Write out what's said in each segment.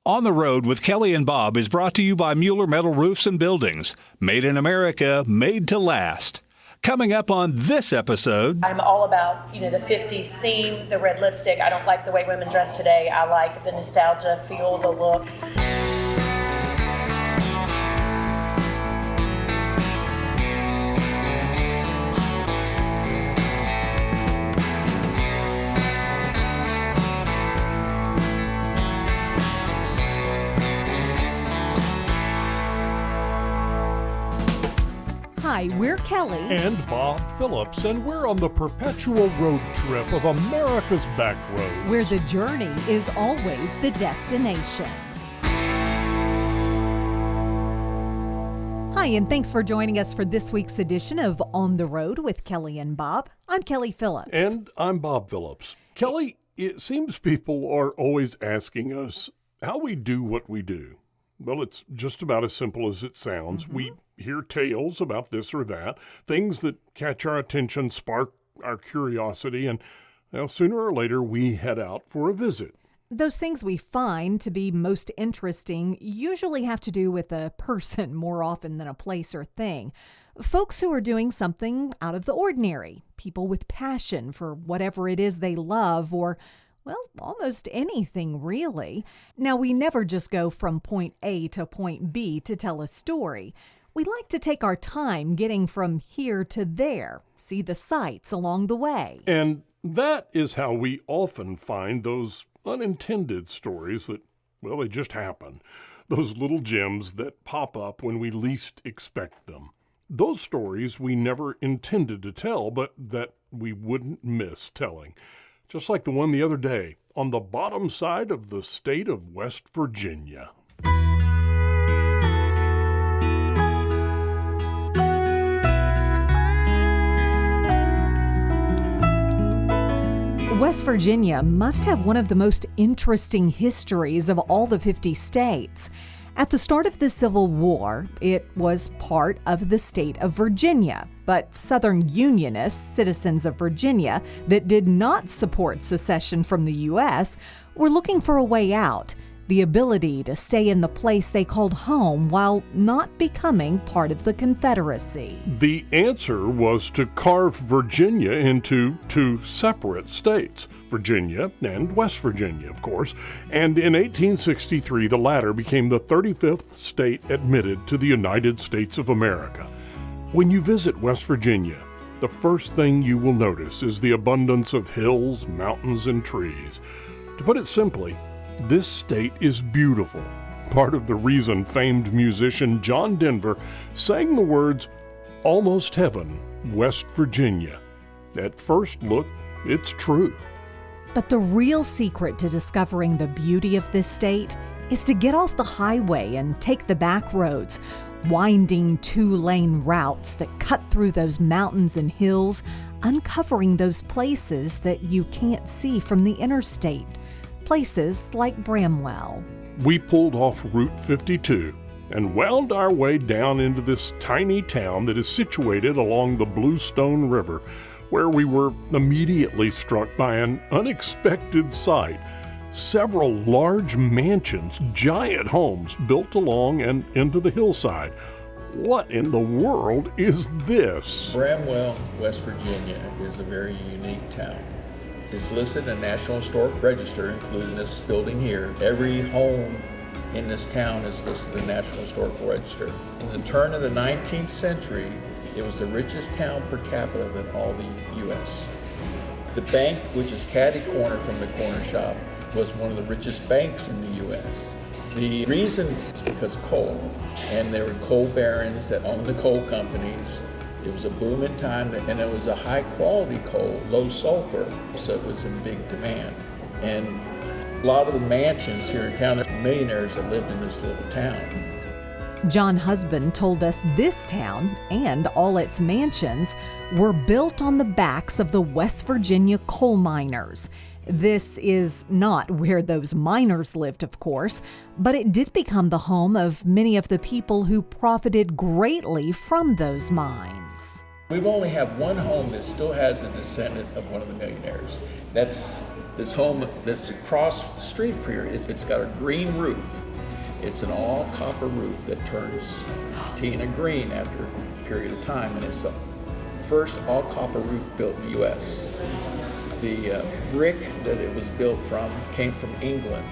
On the Road with Kelly and Bob is brought to you by Mueller Metal Roofs and Buildings. Made in America, made to last. Coming up on this episode, I'm all about, the 50s theme, the red lipstick. I don't like the way women dress today. I like the nostalgia, feel, the look. Hi, we're Kelly and Bob Phillips, and we're on the perpetual road trip of America's back roads, where the journey is always the destination. Hi, and thanks for joining us for this week's edition of On the Road with Kelly and Bob. I'm Kelly Phillips. And I'm Bob Phillips. Kelly, it seems people are always asking us how we do what we do. Well, it's just about as simple as it sounds. We hear tales about this or that, things that catch our attention, spark our curiosity, and sooner or later we head out for a visit. Those things we find to be most interesting usually have to do with a person more often than a place or thing. Folks who are doing something out of the ordinary, people with passion for whatever it is they love, or almost anything, really. Now, we never just go from point A to point B to tell a story. We like to take our time getting from here to there, see the sights along the way. And that is how we often find those unintended stories that, they just happen. Those little gems that pop up when we least expect them. Those stories we never intended to tell, but that we wouldn't miss telling. Just like the one the other day on the bottom side of the state of West Virginia. West Virginia must have one of the most interesting histories of all the 50 states. At the start of the Civil War, it was part of the state of Virginia, but Southern Unionists, citizens of Virginia that did not support secession from the U.S., were looking for a way out, the ability to stay in the place they called home while not becoming part of the Confederacy. The answer was to carve Virginia into two separate states, Virginia and West Virginia, of course, and in 1863 the latter became the 35th state admitted to the United States of America. When you visit West Virginia, the first thing you will notice is the abundance of hills, mountains, and trees. To put it simply, this state is beautiful. Part of the reason famed musician John Denver sang the words, "Almost Heaven, West Virginia." At first look, it's true. But the real secret to discovering the beauty of this state is to get off the highway and take the back roads, winding two-lane routes that cut through those mountains and hills, uncovering those places that you can't see from the interstate. Places like Bramwell. We pulled off Route 52 and wound our way down into this tiny town that is situated along the Bluestone River, where we were immediately struck by an unexpected sight. Several large mansions, giant homes built along and into the hillside. What in the world is this? Bramwell, West Virginia is a very unique town. It's listed in the National Historic Register, including this building here. Every home in this town is listed in the National Historical Register. In the turn of the 19th century, it was the richest town per capita in all the U.S. The bank, which is catty-corner from the corner shop, was one of the richest banks in the U.S. The reason is because coal, and there were coal barons that owned the coal companies. It was a booming time, and it was a high-quality coal, low sulfur, so it was in big demand. And a lot of the mansions here in town, there's millionaires that lived in this little town. John Husband told us this town and all its mansions were built on the backs of the West Virginia coal miners. This is not where those miners lived, of course, but it did become the home of many of the people who profited greatly from those mines. We've only have one home that still has a descendant of one of the millionaires. That's This home that's across the street from here, it's got a green roof. It's an all copper roof that turns patina green after a period of time, and it's the first all copper roof built in the U.S. The brick that it was built from came from England.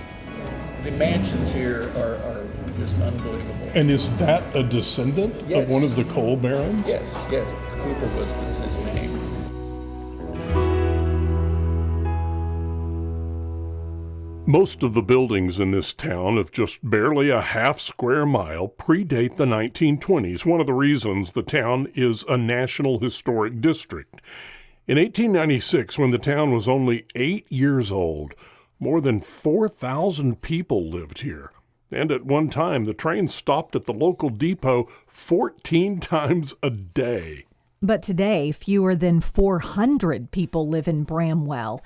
The mansions here are just unbelievable. And is that a descendant Yes. of one of the coal barons? Yes, Cooper was his name. Most of the buildings in this town of just barely a half square mile predate the 1920s, one of the reasons the town is a National Historic District. In 1896, when the town was only 8 years old, more than 4,000 people lived here. And at one time, the train stopped at the local depot 14 times a day. But today, fewer than 400 people live in Bramwell.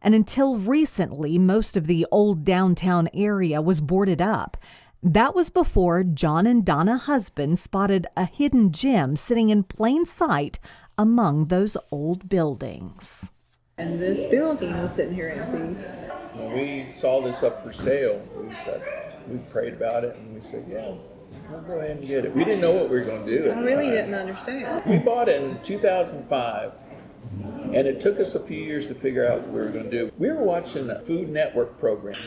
And until recently, most of the old downtown area was boarded up. That was before John and Donna Husband spotted a hidden gem sitting in plain sight among those old buildings. And this building was sitting here empty. When we saw this up for sale, we prayed about it and we said, yeah, we'll go ahead and get it. We didn't know what we were going to do. I really didn't understand. We bought it in 2005. And it took us a few years to figure out what we were going to do. We were watching a Food Network program,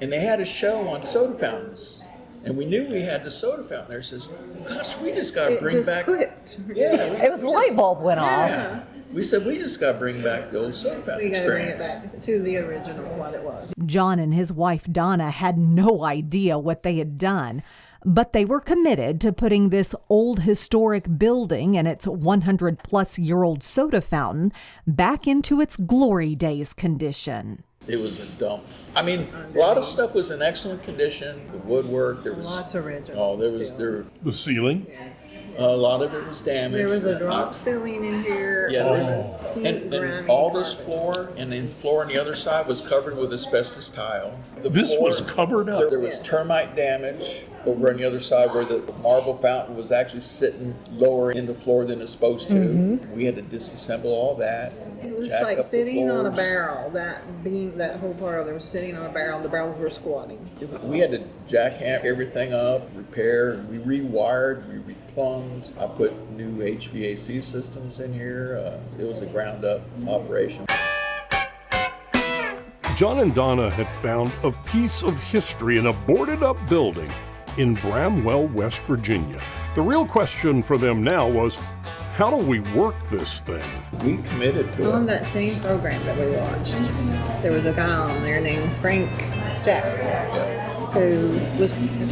and they had a show on soda fountains. And we knew we had the soda fountain there. It says, gosh, we just got to bring just back... clicked. Yeah. It was the light bulb went off. Yeah. We said, we just got to bring back the old soda fountain We got to bring it experience. back to the original, what it was. John and his wife Donna had no idea what they had done, but they were committed to putting this old historic building and its 100-plus-year-old soda fountain back into its glory days condition. It was a dump. I mean, a lot of stuff was in excellent condition. The woodwork, there was... Lots of original. Oh, there was... still. The ceiling? Yes. A lot of it was damaged. There was a drop ceiling in here. Yeah, there was It was and grimy all this carpet. floor and the floor on the other side was covered with asbestos tile. The This floor- was covered up? There was Yes. termite damage over on the other side where the marble fountain was actually sitting lower in the floor than it's supposed to. Mm-hmm. We had to disassemble all that. It was jack like up the sitting on a floors. barrel. That whole part of it was sitting on a barrel. The barrels were squatting. We had to jackhammer everything up, repair, we rewired, we replumbed. I put new HVAC systems in here. It was a ground up operation. John and Donna had found a piece of history in a boarded up building in Bramwell, West Virginia. The real question for them now was, how do we work this thing? We committed to On it. that same program that we watched, there was a guy on there named Frank Jackson who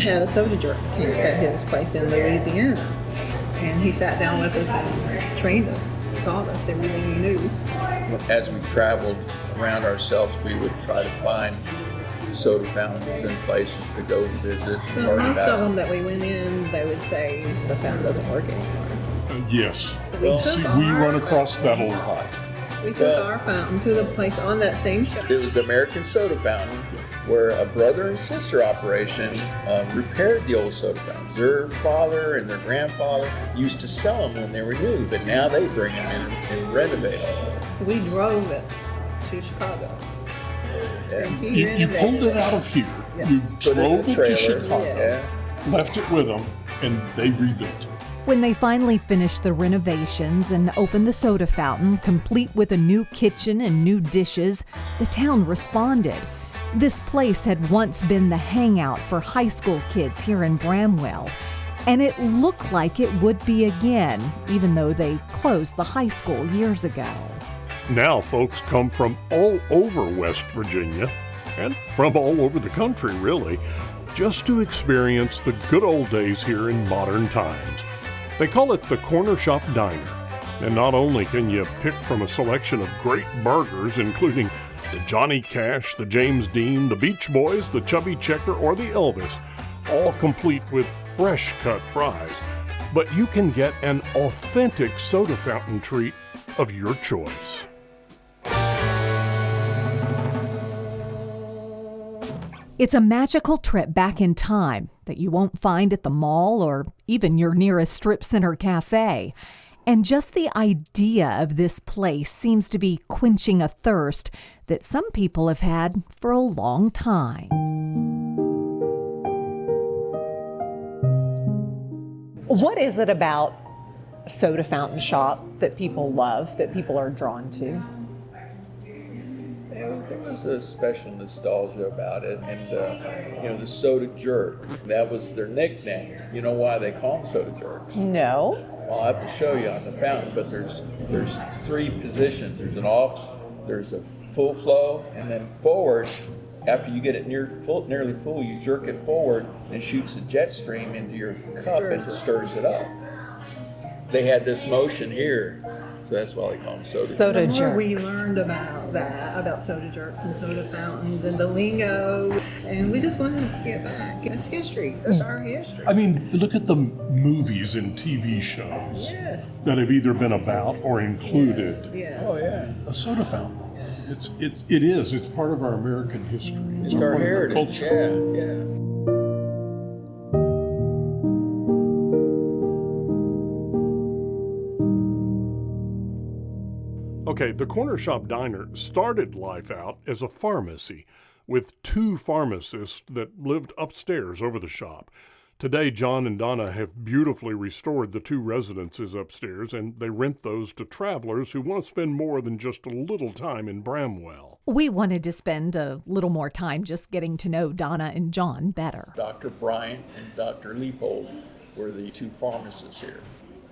had a soda jerk here at his place in Louisiana. And he sat down with us and trained us, taught us everything he knew. As we traveled around ourselves, we would try to find soda fountains and places to go visit. But learn most about. of them that we went in, they would say the fountain doesn't work anymore. Yes. So we Well, took See, our we run fountain- across that a lot. We took Well- our fountain to the place on that same show. It was American Soda Fountain, where a brother and sister operation repaired the old soda fountains. Their father and their grandfather used to sell them when they were new, but now they bring them in and renovate them. So we drove it to Chicago. And he You renovated pulled it out of here. Yeah. You Put it in drove a it to trailer. Chicago, Yeah. left it with them, and they rebuilt it. When they finally finished the renovations and opened the soda fountain, complete with a new kitchen and new dishes, the town responded. This place had once been the hangout for high school kids here in Bramwell, and it looked like it would be again, even though they closed the high school years ago. Now folks come from all over West Virginia, and from all over the country really, just to experience the good old days here in modern times. They call it the Corner Shop Diner. And not only can you pick from a selection of great burgers, including the Johnny Cash, the James Dean, the Beach Boys, the Chubby Checker, or the Elvis, all complete with fresh cut fries, but you can get an authentic soda fountain treat of your choice. It's a magical trip back in time that you won't find at the mall or even your nearest strip center cafe. And just the idea of this place seems to be quenching a thirst that some people have had for a long time. What is it about a soda fountain shop that people love, that people are drawn to? There was a special nostalgia about it, and the soda jerk, that was their nickname. You know why they call them soda jerks? No. Well, I'll have to show you on the fountain, but there's three positions. There's an off, there's a full flow, and then forward. After you get it nearly full, you jerk it forward and shoots a jet stream into your cup and it stirs it up. They had this motion here, so that's why they call them soda Soda The more we jerks. learned about that, about soda jerks and soda fountains and the lingo, and we just wanted to get back. It's history. That's our history. I mean, look at the movies and TV shows Yes. that have either been about or included Yes. Oh yeah, a soda fountain. It's part of our American history. it's our part of heritage. culture. Yeah. Okay, the Corner Shop Diner started life out as a pharmacy with 2 pharmacists that lived upstairs over the shop. Today, John and Donna have beautifully restored the 2 residences upstairs, and they rent those to travelers who want to spend more than just a little time in Bramwell. We wanted to spend a little more time just getting to know Donna and John better. Dr. Bryant and Dr. Leopold were the 2 pharmacists here,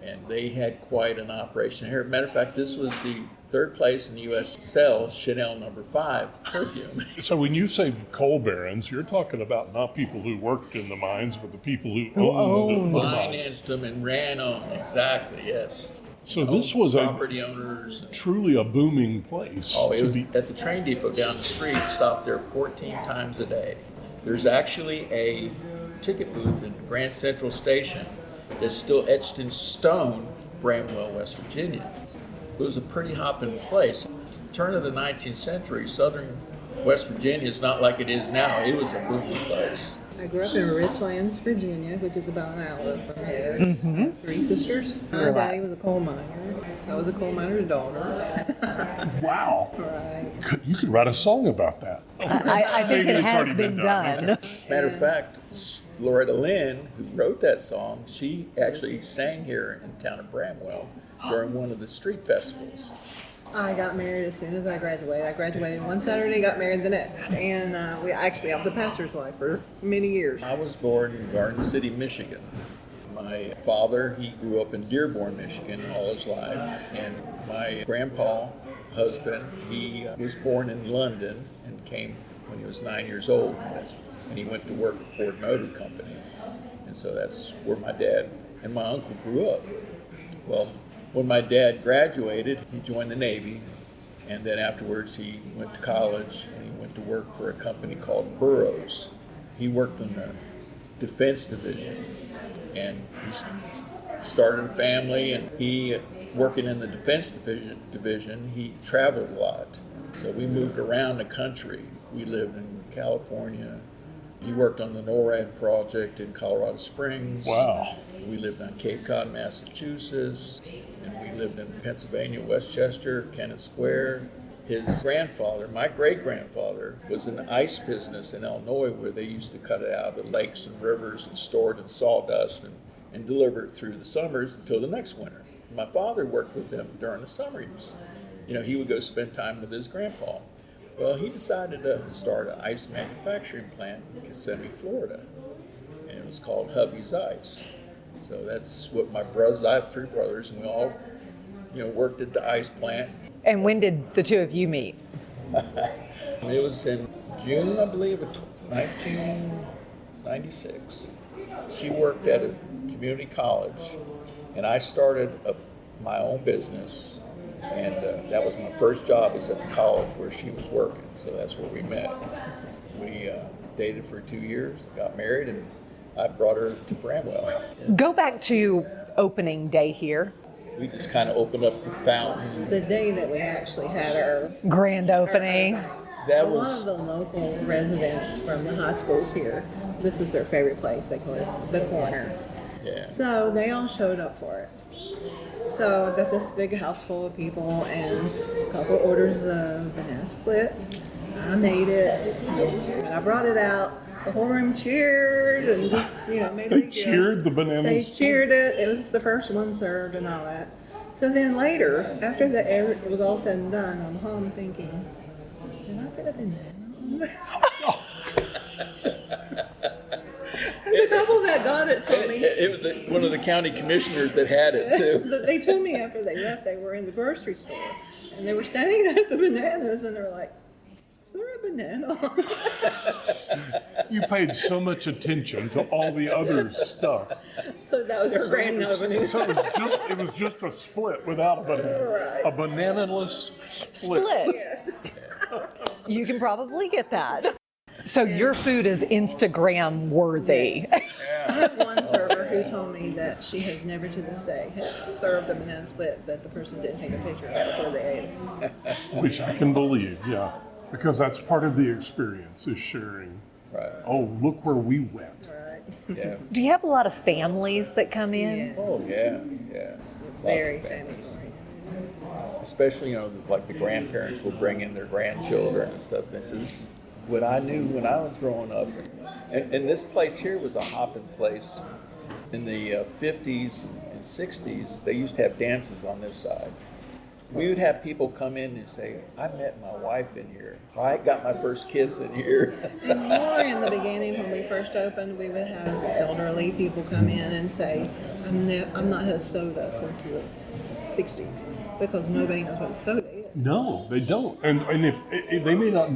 and they had quite an operation here. Matter of fact, this was the 3rd place in the U.S. to sell Chanel No. 5 perfume. So when you say coal barons, you're talking about not people who worked in the mines, but the people who owned the mines. Financed them and ran them. Exactly, yes. So this was property owners. truly a booming place. Oh, it to was be. at the train depot down the street, stopped there 14 times a day. There's actually a ticket booth in Grand Central Station that's still etched in stone, Bramwell, West Virginia. It was a pretty hopping place. Turn of the 19th century, southern West Virginia is not like it is now. It was a booming place. I grew up in Richlands, Virginia, which is about an hour from here. 3 sisters. My daddy was a coal miner. So I was a coal miner's daughter. Wow. Right. You could write a song about that. I think it It's has already been done. Matter of fact, Loretta Lynn, who wrote that song, she actually sang here in the town of Bramwell during one of the street festivals. I got married as soon as I graduated. I graduated one Saturday, got married the next. And I was a pastor's wife for many years. I was born in Garden City, Michigan. My father, he grew up in Dearborn, Michigan all his life. And my grandpa, husband, he was born in London and came when he was 9 years old. And he went to work at Ford Motor Company. And so that's where my dad and my uncle grew up. Well, when my dad graduated, he joined the Navy, and then afterwards he went to college and he went to work for a company called Burroughs. He worked in the defense division, and he started a family, and he, working in the defense division, he traveled a lot. So we moved around the country. We lived in California. He worked on the NORAD project in Colorado Springs. Wow. We lived on Cape Cod, Massachusetts, and we lived in Pennsylvania, Westchester, Kennett Square. His grandfather, my great-grandfather, was in the ice business in Illinois, where they used to cut it out of the lakes and rivers and store it in sawdust and deliver it through the summers until the next winter. My father worked with them during the summers. He would go spend time with his grandpa. Well, he decided to start an ice manufacturing plant in Kissimmee, Florida, and it was called Hubby's Ice. So that's what my brothers, I have 3 brothers, and we all, worked at the ice plant. And when did the 2 of you meet? It was in June, I believe, of 1996. She worked at a community college, and I started my own business. And that was my first job, was at the college where she was working. So that's where we met. We dated for 2 years, got married, and I brought her to Bramwell. Go back to opening day here. We just kind of opened up the fountain. The day that we actually had our Grand opening. That a lot was of the local residents from the high schools here, this is their favorite place. They call it the Corner. Yeah. So they all showed up for it. So I got this big house full of people, and a couple orders the banana split. I made it, and I brought it out. The whole room cheered and just, made a They big deal. cheered the banana They split? cheered it. It was the first one served and all that. So then later, after it was all said and done, I'm home thinking, did I put a banana on there? And the couple that got it told me. It was one of the county commissioners that had it too. They told me after they left, they were in the grocery store and they were standing at the bananas and they were like, is there a banana? You paid so much attention to all the other stuff. So that was our grand opening. So it was just a split without a banana. Right. A banana-less split. Yes. You can probably get that. So your food is Instagram worthy. I have one server who told me that she has never to this day served a banana split that the person didn't take a picture of before they ate it. Which I can believe, yeah. Because that's part of the experience, is sharing. Right. Oh, look where we went. Right. Yeah. Do you have a lot of families that come in? Yeah. Oh yeah. Yeah. Very Lots of families. famous. Especially, like the grandparents will bring in their grandchildren and stuff. This is what I knew when I was growing up. And this place here was a hopping place. In the 50s and 60s, they used to have dances on this side. We would have people come in and say, I met my wife in here. I got my first kiss in here. And more in the beginning, when we first opened, we would have elderly people come in and say, I'm not had a soda since the 60s, because nobody knows what a soda is. No, they don't. And if they may not,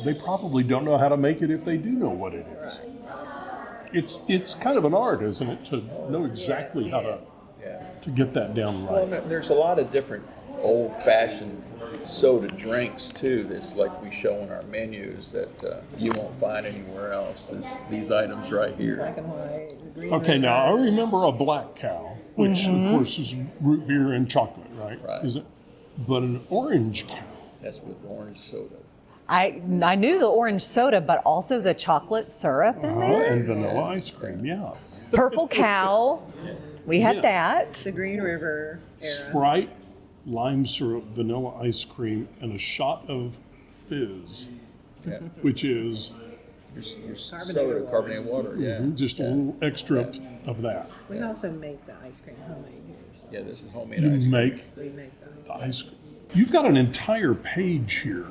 they probably don't know how to make it if they do know what it is. Right. It's kind of an art, isn't it, to know exactly how to get that down right. Well, there's a lot of different old-fashioned soda drinks too. That's like we show in our menus that you won't find anywhere else. It's these items right here. Black and white, green. Okay, and now I red. remember a black cow, which of course is root beer and chocolate, right? Right. Is it? But an orange cow. That's with orange soda. I knew the orange soda, but also the chocolate syrup in there. And vanilla ice cream, yeah. Purple cow. We had Yeah. that. The Green River era. Sprite, lime syrup, vanilla ice cream, and a shot of fizz, Yeah. which is Your soda, carbonated water. Yeah. just a little extra of that. We also make the ice cream homemade here. Yeah. This is homemade You ice cream. make We make the the ice cream. ice cream. You've got an entire page here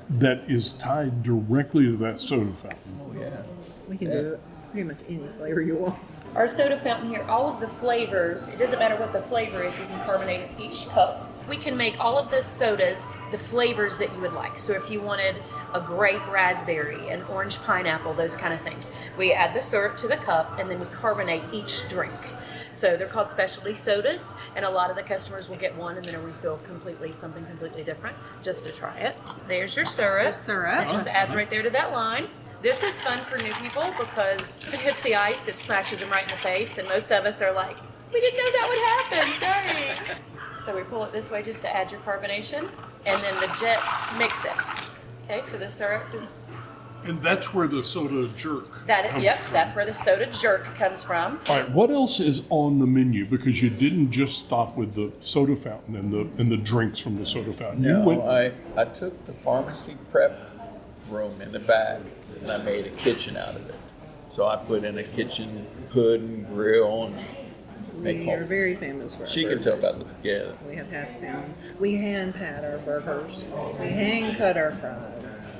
that is tied directly to that soda fountain. Oh yeah. We can do pretty much any flavor you want. Our soda fountain here, all of the flavors, it doesn't matter what the flavor is, we can carbonate each cup. We can make all of the sodas, the flavors that you would like. So if you wanted a grape raspberry, an orange pineapple, those kind of things, we add the syrup to the cup and then we carbonate each drink. So they're called specialty sodas, and a lot of the customers will get one and then a refill of something completely different, just to try it. There's your syrup. It just adds right there to that line. This is fun for new people because if it hits the ice, it smashes them right in the face, and most of us are like, we didn't know that would happen, sorry. So we pull it this way just to add your carbonation, and then the jets mix it. Okay, so the syrup is And that's where the soda jerk comes from. that's where the soda jerk comes from. All right, what else is on the menu? Because you didn't just stop with the soda fountain and the drinks from the soda fountain. You No, went, I took the pharmacy prep room in the back and I made a kitchen out of it. So I put in a kitchen hood and grill and make We are home. very famous for our She can tell burgers. about the We have half pound. We hand pat our burgers. We hand cut our fries.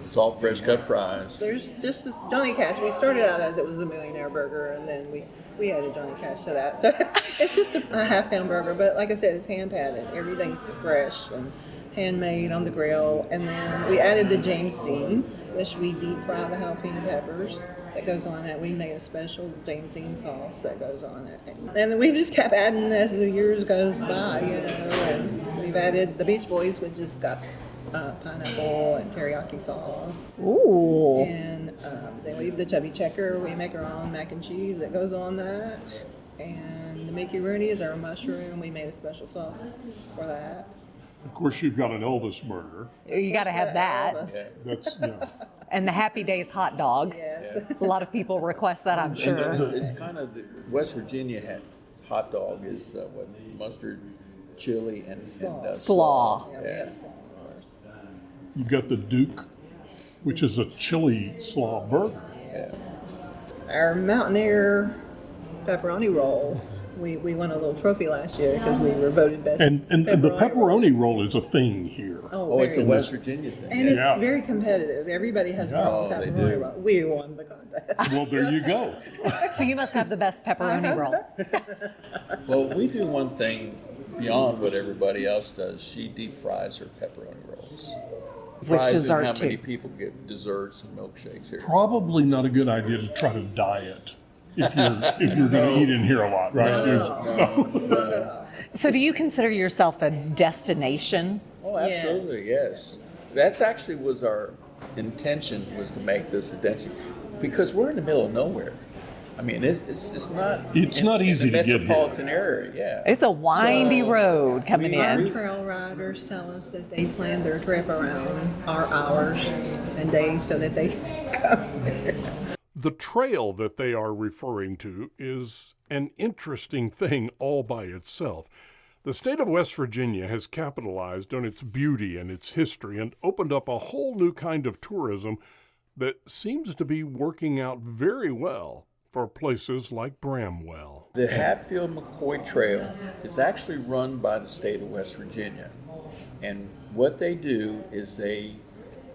It's all fresh cut fries. There's just this Johnny Cash. We started out as it was a Millionaire burger, and then we added Johnny Cash to that. So it's just a half pound burger, but like I said, it's hand patted. Everything's fresh and handmade on the grill. And then we added the James Dean, which we deep fry the jalapeno peppers that goes on it. We made a special James Dean sauce that goes on it. And then we've just kept adding as the years goes by, and we've added the Beach Boys, which just got pineapple and teriyaki sauce. Ooh. And then we the chubby checker. We make our own mac and cheese that goes on that. And the Mickey Rooney is our mushroom. We made a special sauce for that. of course, you've got an Elvis burger. You got to have that. Yeah. That's, yeah. And the Happy Days hot dog. Yes. A lot of people request that, I'm And sure. it's kind of West Virginia hot dog is mustard, chili, and Slaw. Yeah. You've got the Duke, which is a chili slaw burger. Yeah. Our Mountaineer pepperoni roll. We won a little trophy last year because we were voted best. And the pepperoni roll is a thing here. Oh, it's a very West Virginia thing. And Yeah. it's very competitive. Everybody has their own Oh, they pepperoni do. roll. We won the contest. Well, there you go. So you must have the best pepperoni roll. Well, we do one thing beyond what everybody else does. She deep fries her pepperoni rolls. Surprising dessert, how many too. people get desserts and milkshakes here. Probably not a good idea to try to diet if you're going to eat in here a lot, right? So do you consider yourself a destination? Oh, absolutely, yes. That's actually was our intention, was to make this a density, because we're in the middle of nowhere. I mean, it's not. It's not easy in the to get here. metropolitan area. Yeah. It's a windy So, road coming Our in. trail riders tell us that they plan their trip around our hours and days so that they can come here. The trail that they are referring to is an interesting thing all by itself. The state of West Virginia has capitalized on its beauty and its history and opened up a whole new kind of tourism that seems to be working out very well for places like Bramwell. The Hatfield-McCoy Trail is actually run by the state of West Virginia. And what they do is they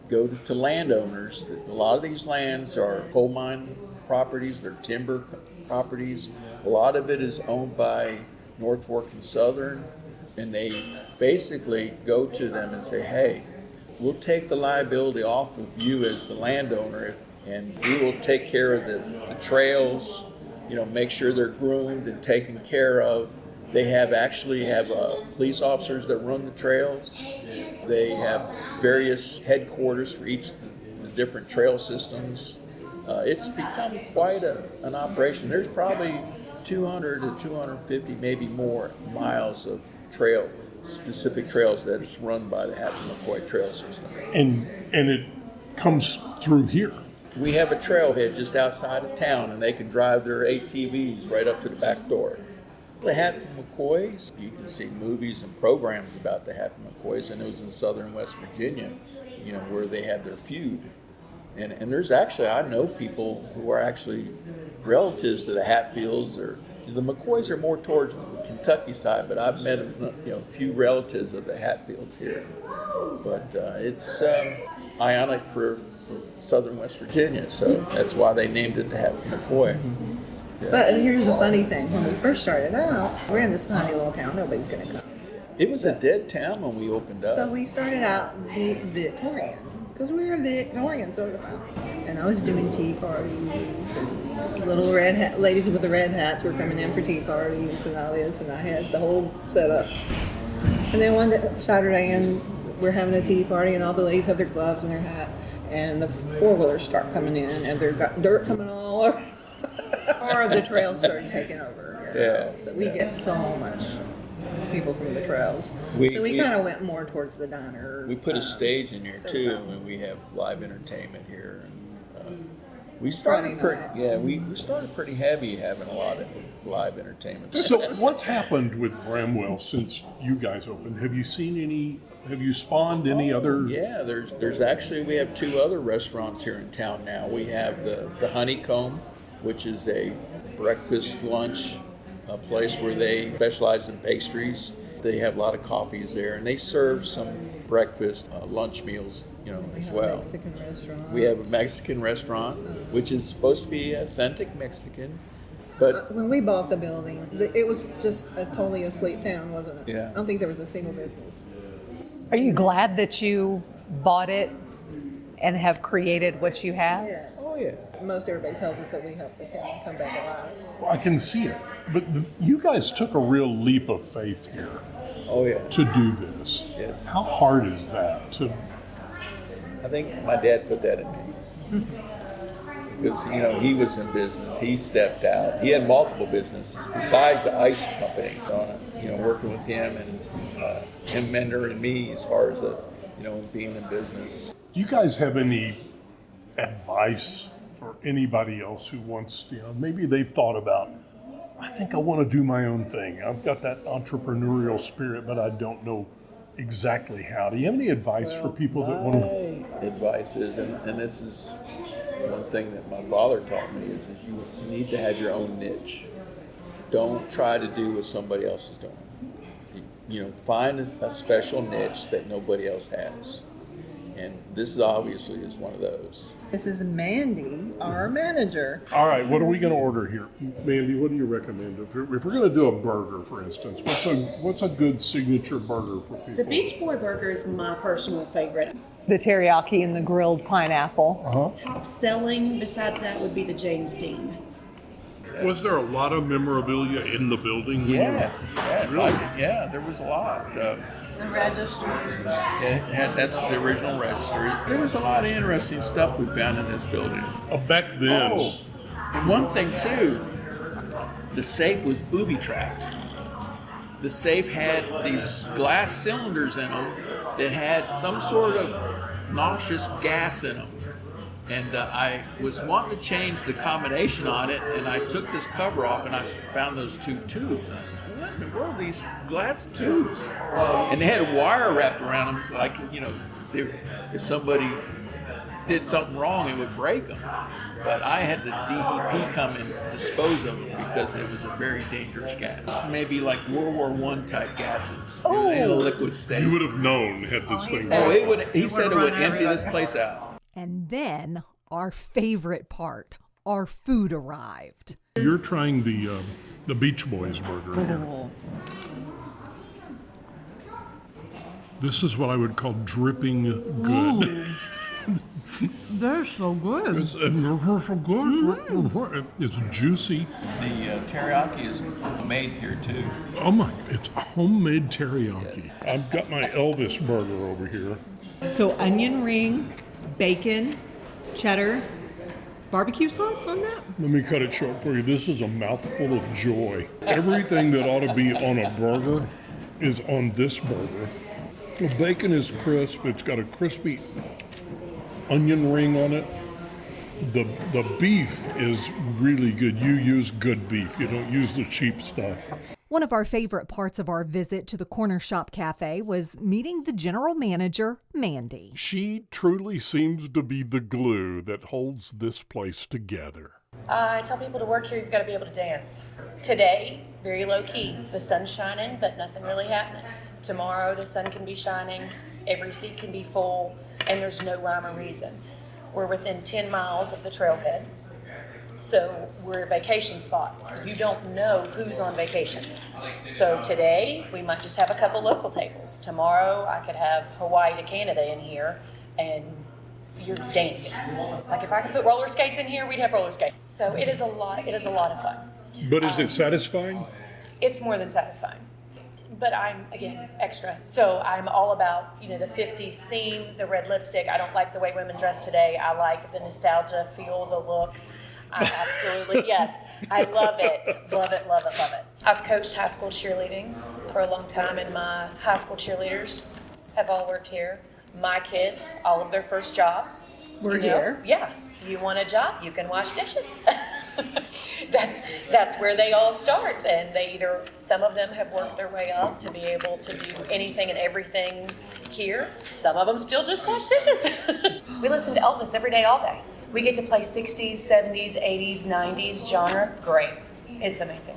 go to landowners. A lot of these lands are coal mine properties, they're timber properties. A lot of it is owned by North Fork and Southern. And they basically go to them and say, hey, we'll take the liability off of you as the landowner, and we will take care of the trails, make sure they're groomed and taken care of. They actually have police officers that run the trails. They have various headquarters for each of the different trail systems. It's become quite an operation. There's probably 200 to 250, maybe more, miles of specific trails that is run by the Hatfield-McCoy Trail System. And it comes through here. We have a trailhead just outside of town, and they can drive their ATVs right up to the back door. The Hatfield-McCoys, you can see movies and programs about the Hatfield-McCoys, and it was in southern West Virginia, where they had their feud. And there's actually, I know people who are actually relatives to the Hatfields, or the McCoys are more towards the Kentucky side, but I've met a few relatives of the Hatfields here. But it's ionic for southern West Virginia, so that's why they named it the Hatfield-McCoy. Yeah. But here's a funny thing. When we first started out, we're in this tiny little town. Nobody's going to come. It was a dead town when we opened up. So we started out Victorian, because we were Victorian soda fountain. And I was doing tea parties, and little ladies with the red hats were coming in for tea parties and all this, and I had the whole setup. And then one Saturday, and we're having a tea party, and all the ladies have their gloves and their hat, and the four-wheelers start coming in, and they've got dirt coming all over. Or the trails started taking over. Yeah. So we get so much people from the trails. So we kind of went more towards the diner. We put a stage in here too, and we have live entertainment here. And, we started we started pretty heavy, having a lot of live entertainment. So what's happened with Bramwell since you guys opened? Have you seen any? Have you spawned any other? Yeah, there's actually, we have two other restaurants here in town now. We have the Honeycomb, which is a breakfast lunch place where they specialize in pastries. They have a lot of coffees there, and they serve some breakfast lunch meals, as well. Mexican restaurant. We have a Mexican restaurant, which is supposed to be authentic Mexican, but When we bought the building, it was just a totally asleep town, wasn't it? Yeah. I don't think there was a single business. Are you glad that you bought it and have created what you have? Yes. oh yeah, Most everybody tells us that we help the town come back alive. Well, I can see it, but you guys took a real leap of faith here oh yeah. to do this. Yes. How hard is that to? I think my dad put that in me. Because, he was in business. He stepped out. He had multiple businesses besides the ice company. So, working with him and him mentoring me as far as, being in business. Do you guys have any advice for anybody else who wants, maybe they've thought about, I think I want to do my own thing. I've got that entrepreneurial spirit, but I don't know exactly how. Do you have any advice for people that want to? My advice is, and this is one thing that my father taught me, is you need to have your own niche. Don't try to do what somebody else is doing. Find a special niche that nobody else has. And this obviously is one of those. This is Mandy, our manager. All right, what are we going to order here? Mandy, what do you recommend? If we're going to do a burger, for instance, what's a good signature burger for people? The Beach Boy Burger is my personal favorite. The teriyaki and the grilled pineapple. Top selling besides that would be the James Dean. Was there a lot of memorabilia in the building? Yes. Really? There was a lot. The registry. That's the original registry. There was a lot of interesting stuff we found in this building. Back then. Oh, and one thing too, the safe was booby trapped. The safe had these glass cylinders in them that had some sort of noxious gas in them. And I was wanting to change the combination on it, and I took this cover off, and I found those two tubes. And I said, what in the world are these glass tubes? And they had a wire wrapped around them, like, if somebody did something wrong, it would break them. But I had the DEP come and dispose of them because it was a very dangerous gas. Maybe like World War I type gases in a liquid state. You would have known had this thing. He said it would empty this place out. And then our favorite part, our food arrived. You're trying the Beach Boys burger here. This is what I would call dripping good. They're so good. It's so good. It's juicy. The teriyaki is made here too. Oh my! It's homemade teriyaki. Yes. I've got my Elvis burger over here. So onion ring, bacon, cheddar, barbecue sauce on that? Let me cut it short for you. This is a mouthful of joy. Everything that ought to be on a burger is on this burger. The bacon is crisp. It's got a crispy onion ring on it. The beef is really good. You use good beef. You don't use the cheap stuff. One of our favorite parts of our visit to the Corner Shop Cafe was meeting the general manager, Mandy. She truly seems to be the glue that holds this place together. I tell people to work here, you've got to be able to dance. Today, very low key. The sun's shining, but nothing really happening. Tomorrow, the sun can be shining, every seat can be full, and there's no rhyme or reason. We're within 10 miles of the trailhead, so we're a vacation spot. You don't know who's on vacation. So today, we might just have a couple local tables. Tomorrow, I could have Hawaii to Canada in here, and you're dancing. Like if I could put roller skates in here, we'd have roller skates. So it is a lot of fun. But is it satisfying? It's more than satisfying. But I'm, again, extra. So I'm all about, the 50s theme, the red lipstick. I don't like the way women dress today. I like the nostalgia, feel the look. I absolutely, yes, I love it. Love it, love it, love it. I've coached high school cheerleading for a long time, and my high school cheerleaders have all worked here. My kids, all of their first jobs. We're here. Yeah. You want a job, you can wash dishes. That's where they all start, and some of them have worked their way up to be able to do anything and everything here. Some of them still just wash dishes. We listen to Elvis every day, all day. We get to play 60s, 70s, 80s, 90s genre. Great. It's amazing.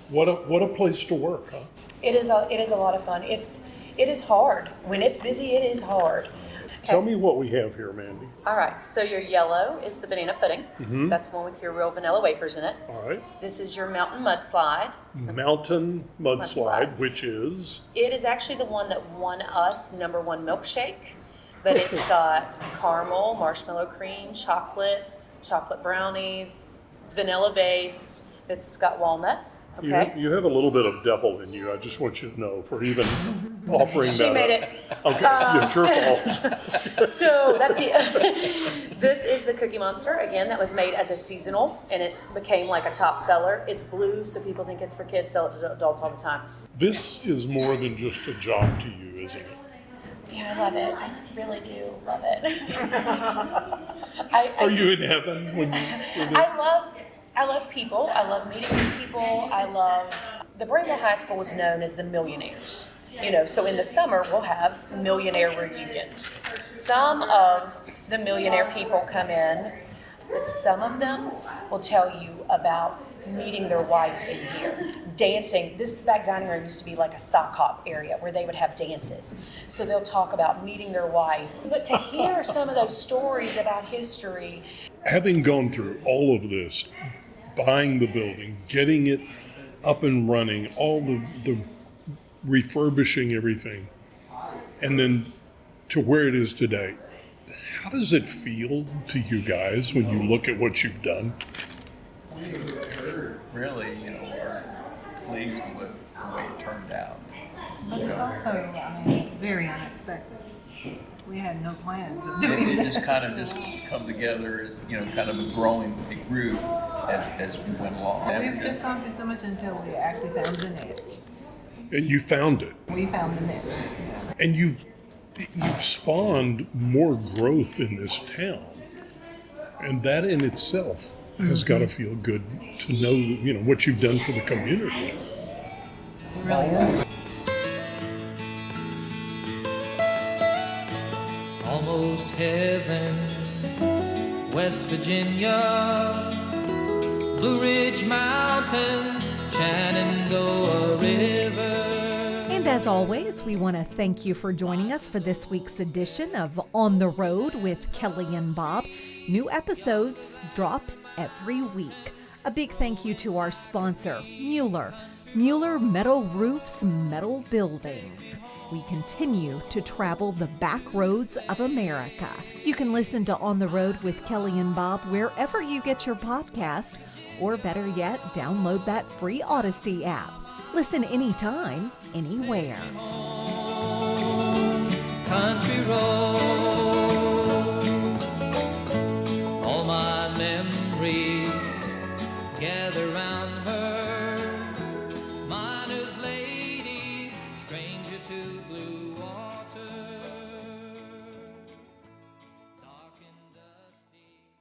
What a place to work, huh? It is a lot of fun. It is hard. When it's busy, it is hard. Tell me what we have here, Mandy. All right, so your yellow is the banana pudding. Mm-hmm. That's the one with your real vanilla wafers in it. All right. This is your mountain mudslide. Mountain mudslide, which is? It is actually the one that won us #1 milkshake, but it's got caramel, marshmallow cream, chocolates, chocolate brownies. It's vanilla based. It's got walnuts. Okay. You have a little bit of devil in you. I just want you to know for even offering she that. She made up. it. Okay, it's your fault. So that's this is the Cookie Monster. Again, that was made as a seasonal, and it became like a top seller. It's blue, so people think it's for kids. Sell it to adults all the time. This is more than just a job to you, isn't it? Yeah, I love it. I really do love it. Are you in heaven when you? I love people. I love meeting new people. The Bramwell High School was known as the Millionaires. So in the summer we'll have millionaire reunions. Some of the millionaire people come in, but some of them will tell you about meeting their wife in here, dancing. This back dining room used to be like a sock hop area where they would have dances. So they'll talk about meeting their wife. But to hear some of those stories about history. Having gone through all of this, buying the building, getting it up and running, all the refurbishing everything, and then to where it is today, how does it feel to you guys when you look at what you've done? Really, are pleased with the way it turned out. But it's also, very unexpected. We had no plans of doing It that. just kind of come together as, kind of a growing big group as we went along. We've just gone through so much until we actually found the niche. And you found it. We found the niche. Yeah. And you've spawned more growth in this town. And that in itself has got to feel good to know, what you've done for the community. It really does. Almost heaven, West Virginia, Blue Ridge Mountains, Shenandoah River. And as always, we want to thank you for joining us for this week's edition of On the Road with Kelly and Bob. New episodes drop every week. A big thank you to our sponsor, Mueller Metal Roofs, Metal Buildings. We continue to travel the back roads of America. You can listen to On the Road with Kelly and Bob wherever you get your podcast, or better yet, download that free Odyssey app. Listen anytime, anywhere. Country roads, all my memories gather round her. Miner's lady, stranger to blue water.